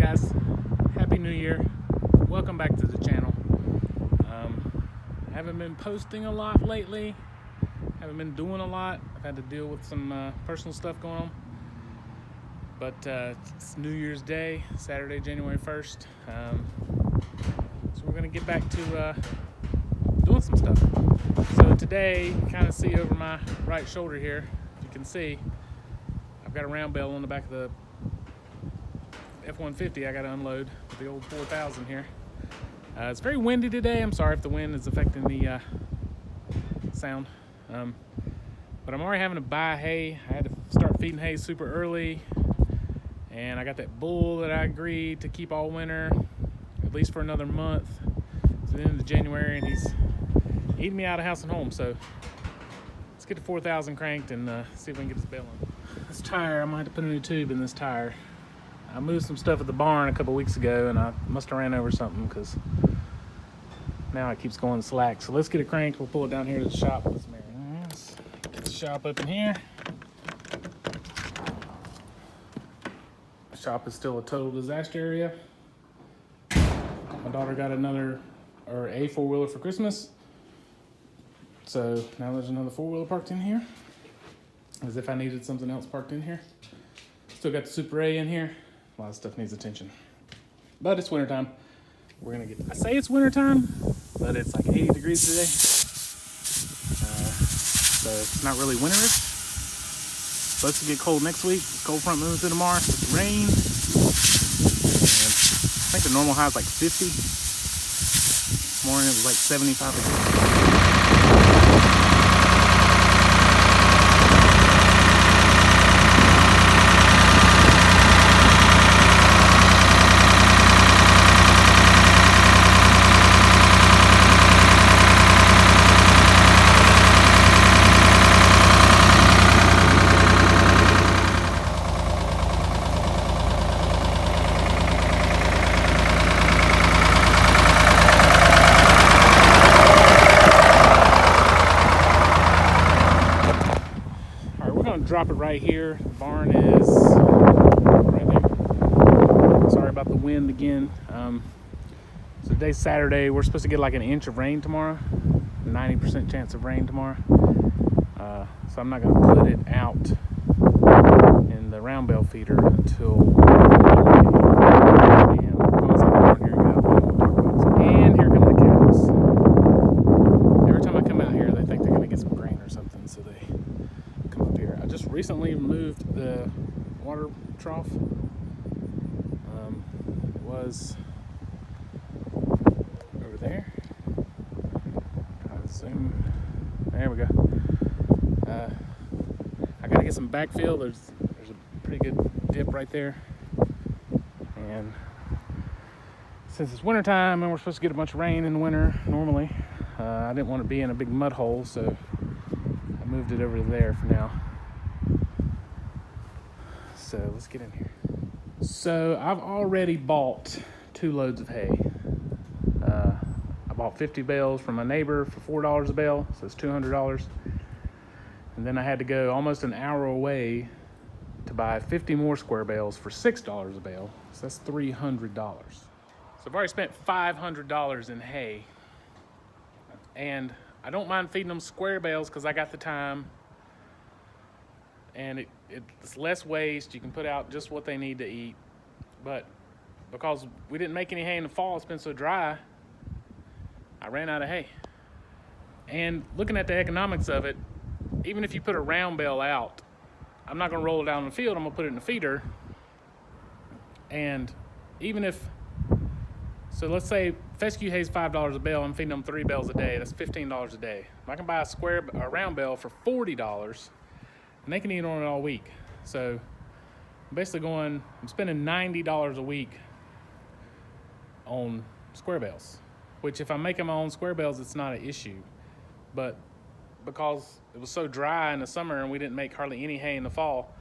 guys, Happy New Year. Welcome back to the channel. I haven't been posting a lot lately. Haven't been doing a lot. I've had to deal with some personal stuff going on. But it's New Year's Day, Saturday, January 1st. So we're gonna get back to doing some stuff. So today, you kind of see over my right shoulder here, if you can see, I've got a round bale on the back of the F-150 I got to unload with the old 4000 here. It's very windy today. I'm sorry if the wind is affecting the sound. But I'm already having to buy hay. I had to start feeding hay super early. And I got that bull that I agreed to keep all winter, at least for another month, to the end of January, and he's eating me out of house and home. So let's get the 4000 cranked and see if we can get this bale on. This tire, I might have to put a new tube in this tire. I moved some stuff at the barn a couple weeks ago, and I must have ran over something because now it keeps going slack. So let's get it cranked. We'll pull it down here to the shop with Mary. Let's get the shop up in here. The shop is still a total disaster area. My daughter got a four-wheeler for Christmas. So now there's another four-wheeler parked in here, as if I needed something else parked in here. Still got the Super A in here. A lot of stuff needs attention. But it's wintertime. I say it's wintertime, but it's like 80 degrees today. So it's not really winterish. Supposed to get cold next week. Cold front moves in tomorrow. It's rain. And I think the normal high is like 50. This morning it was like 75 degrees. Drop it right here. The barn is right there. Sorry about the wind again. So today's Saturday. We're supposed to get like an inch of rain tomorrow. 90% chance of rain tomorrow. So I'm not going to put it out in the round bale feeder until and here come the cows. Every time I come out here, they think they're going to get some grain or something, so they just recently moved the water trough. It was over there. Try to zoom. There we go. I gotta get some backfill. There's a pretty good dip right there. And since it's wintertime and we're supposed to get a bunch of rain in the winter normally, I didn't want to be in a big mud hole, so I moved it over there for now. So let's get in here. So I've already bought 2 loads of hay. I bought 50 bales from my neighbor for $4 a bale, so it's $200. And then I had to go almost an hour away to buy 50 more square bales for $6 a bale, so that's $300. So I've already spent $500 in hay. And I don't mind feeding them square bales because I got the time. And it's less waste. You can put out just what they need to eat. But because we didn't make any hay in the fall, it's been so dry, I ran out of hay. And looking at the economics of it, even if you put a round bale out, I'm not going to roll it down in the field. I'm going to put it in the feeder. And even if, so let's say fescue hay is $5 a bale. I'm feeding them 3 bales a day. That's $15 a day. If I can buy a round bale for $40, and they can eat on it all week. So I'm basically I'm spending $90 a week on square bales, which if I'm making my own square bales, it's not an issue. But because it was so dry in the summer and we didn't make hardly any hay in the fall,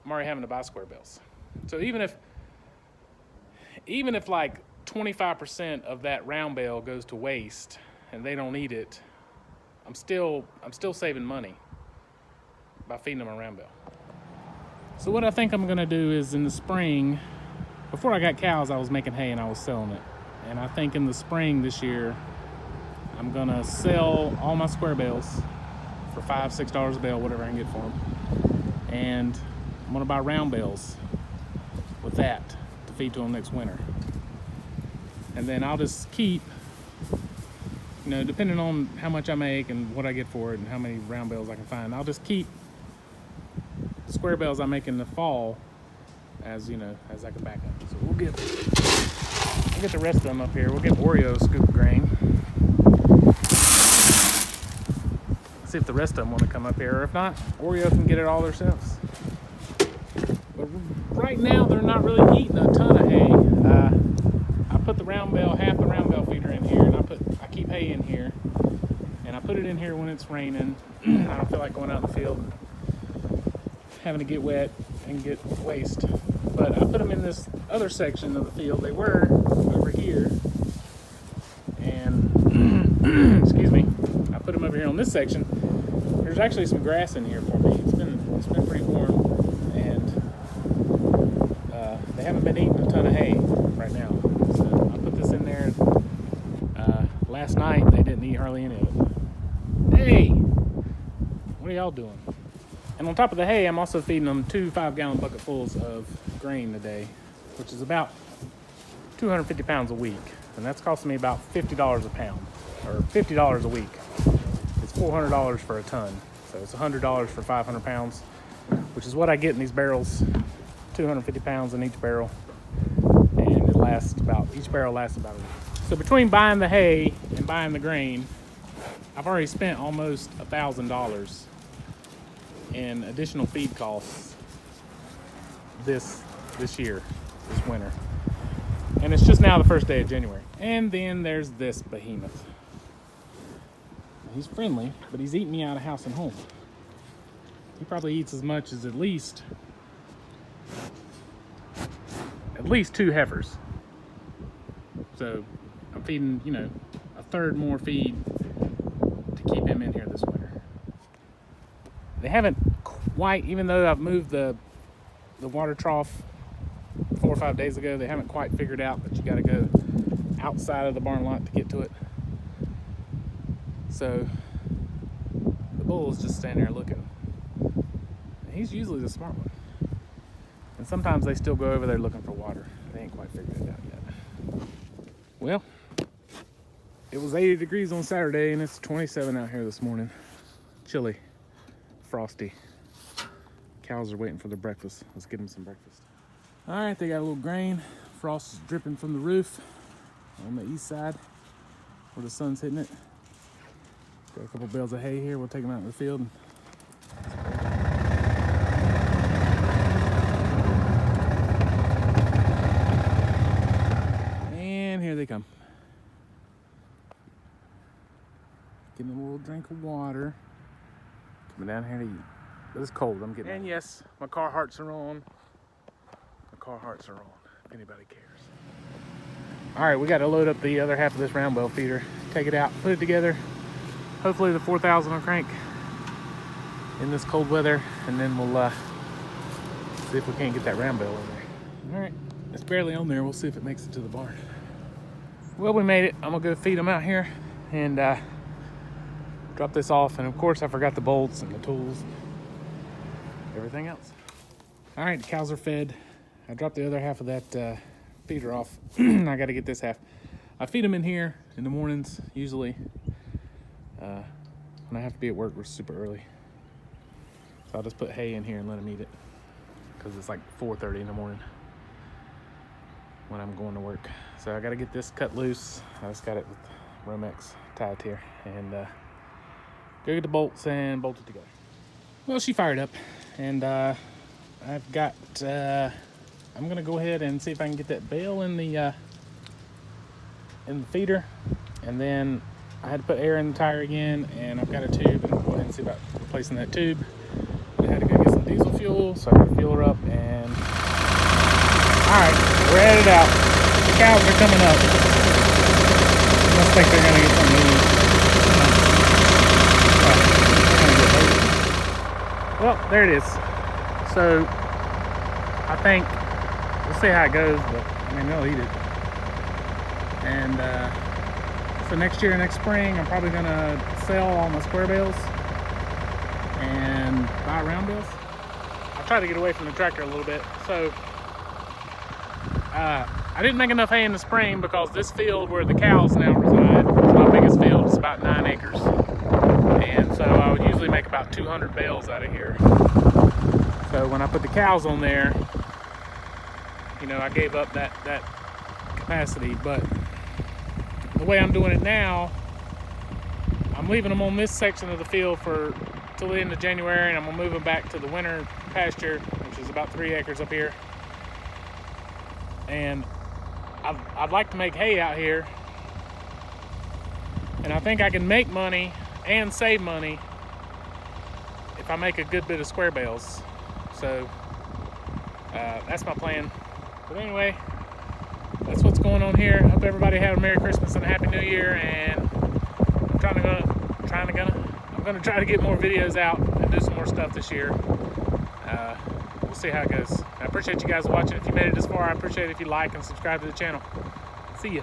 I'm already having to buy square bales. So even if like 25% of that round bale goes to waste and they don't eat it, I'm still saving money by feeding them a round bale. So what I think I'm gonna do is in the spring, before I got cows, I was making hay and I was selling it. And I think in the spring this year, I'm gonna sell all my square bales for $5, $6 a bale, whatever I can get for them. And I'm gonna buy round bales with that to feed to them next winter. And then I'll just keep, you know, depending on how much I make and what I get for it and how many round bales I can find, I'll just keep the square bales I make in the fall as, you know, as I can back up. So we'll get the rest of them up here. We'll get Oreo scoop grain. See if the rest of them want to come up here, or if not, Oreo can get it all themselves. But right now, they're not really eating a ton of hay. I put the round bale, half the round bale feeder in here, and I keep hay in here, and I put it in here when it's raining. I don't feel like going out in the field and having to get wet and get waste. But I put them in this other section of the field. They were over here, and excuse me, I put them over here on this section. There's actually some grass in here for me. It's been pretty warm, and they haven't been eating a ton of hay right now. So I put this in there. Last night they didn't eat hardly any of it. Hey, what are y'all doing? And on top of the hay, I'm also feeding them 2 5-gallon bucketfuls of grain a day, which is about 250 pounds a week, and that's costing me about $50 a pound, or $50 a week. It's $400 for a ton, so it's $100 for 500 pounds, which is what I get in these barrels. 250 pounds in each barrel, and each barrel lasts about a week. So between buying the hay and buying the grain, I've already spent almost $1,000 in additional feed costs this year, this winter. And it's just now the first day of January. And then there's this behemoth. He's friendly, but he's eating me out of house and home. He probably eats as much as at least 2 heifers. So I'm feeding, you know, a third more feed to keep him in here this winter. They haven't quite, even though I've moved the water trough 4 or 5 days ago, they haven't quite figured out that you got to go outside of the barn lot to get to it. So the bull is just standing there looking. He's usually the smart one. And sometimes they still go over there looking for water. They ain't quite figured it out yet. Well, it was 80 degrees on Saturday and it's 27 out here this morning. Chilly, frosty. Cows are waiting for their breakfast. Let's give them some breakfast. All right, they got a little grain. Frost is dripping from the roof on the east side where the sun's hitting it. Got a couple bales of hay here. We'll take them out in the field. And here they come. Getting a little drink of water. Coming down here to eat. But it's cold, I'm getting. And yes, my car hearts are on. My car hearts are on, if anybody cares. All right, we got to load up the other half of this round bale feeder. Take it out, put it together. Hopefully the 4,000 will crank in this cold weather, and then we'll see if we can't get that round bale in there. All right, it's barely on there. We'll see if it makes it to the barn. Well, we made it. I'm gonna go feed them out here and drop this off. And of course, I forgot the bolts and the tools, everything else. All right, the cows are fed. I dropped the other half of that feeder off. I got to get this half. I feed them in here in the mornings, usually. When I have to be at work, we're super early. So I'll just put hay in here and let them eat it, because it's like 4:30 in the morning when I'm going to work. So I got to get this cut loose. I just got it with Romex tied here, and go get the bolts and bolt it together. Well, she fired up, and I've got I'm gonna go ahead and see if I can get that bale in the feeder, and then I had to put air in the tire again, and I've got a tube, and I'll go ahead and see about replacing that tube. I had to go get some diesel fuel, so I got to fuel her up, and all right, we're headed out. The cows are coming up. I must think they're gonna get something to eat. Well, there it is. So I think we'll see how it goes, but I mean, they'll eat it. And so next year, next spring, I'm probably gonna sell all my square bales and buy round bales. I'll try to get away from the tractor a little bit. So I didn't make enough hay in the spring because this field where the cows now reside is my biggest field. It's about 9 acres. And so I would usually make about 200 bales out of here. So when I put the cows on there, you know, I gave up that capacity. But the way I'm doing it now, I'm leaving them on this section of the field for till the end of January, and I'm gonna move them back to the winter pasture, which is about 3 acres up here. And I'd like to make hay out here, and I think I can make money and save money if I make a good bit of square bales. So that's my plan. But anyway, that's what's going on here. I hope everybody had a Merry Christmas and a Happy New Year, and I'm gonna try to get more videos out and do some more stuff this year. We'll see how it goes. I appreciate you guys watching. If you made it this far, I appreciate it if you like and subscribe to the channel. See ya.